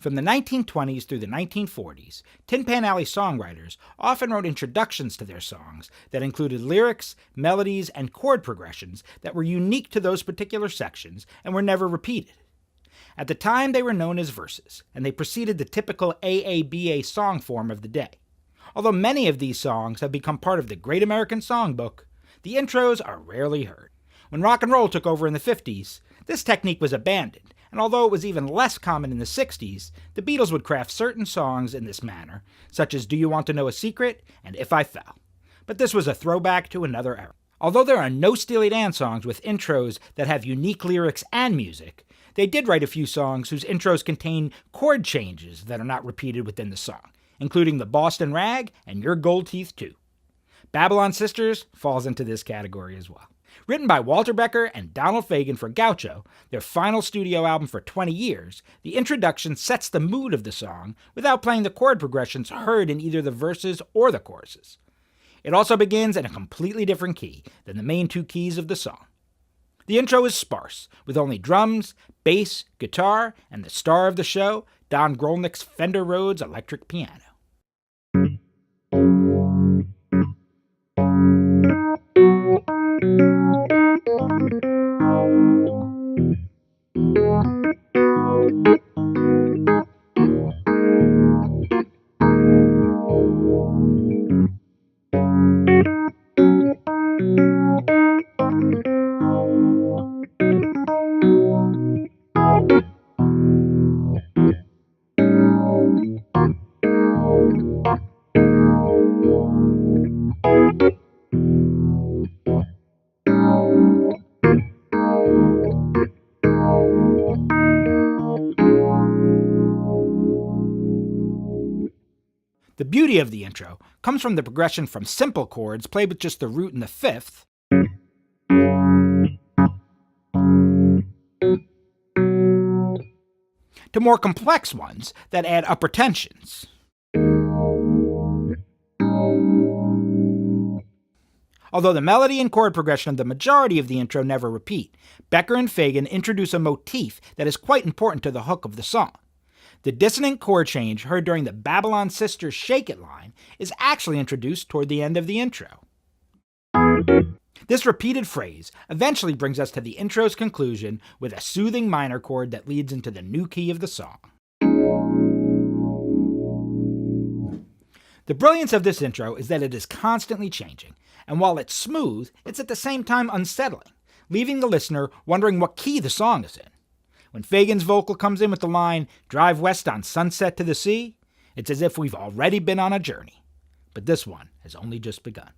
From the 1920s through the 1940s, Tin Pan Alley songwriters often wrote introductions to their songs that included lyrics, melodies, and chord progressions that were unique to those particular sections and were never repeated. At the time, they were known as verses, and they preceded the typical AABA song form of the day. Although many of these songs have become part of the Great American Songbook, the intros are rarely heard. When rock and roll took over in the 50s, this technique was abandoned, and although it was even less common in the 60s, the Beatles would craft certain songs in this manner, such as Do You Want to Know a Secret and If I Fell. But this was a throwback to another era. Although there are no Steely Dan songs with intros that have unique lyrics and music, they did write a few songs whose intros contain chord changes that are not repeated within the song, including the Boston Rag and Your Gold Teeth Too. Babylon Sisters falls into this category as well. Written by Walter Becker and Donald Fagen for Gaucho, their final studio album for 20 years, the introduction sets the mood of the song without playing the chord progressions heard in either the verses or the choruses. It also begins in a completely different key than the main two keys of the song. The intro is sparse, with only drums, bass, guitar, and the star of the show, Don Grolnick's Fender Rhodes electric piano. The beauty of the intro comes from the progression from simple chords played with just the root and the fifth to more complex ones that add upper tensions. Although the melody and chord progression of the majority of the intro never repeat, Becker and Fagen introduce a motif that is quite important to the hook of the song. The dissonant chord change heard during the Babylon Sisters Shake It line is actually introduced toward the end of the intro. This repeated phrase eventually brings us to the intro's conclusion with a soothing minor chord that leads into the new key of the song. The brilliance of this intro is that it is constantly changing, and while it's smooth, it's at the same time unsettling, leaving the listener wondering what key the song is in. When Fagen's vocal comes in with the line, "Drive west on Sunset to the Sea," it's as if we've already been on a journey. But this one has only just begun.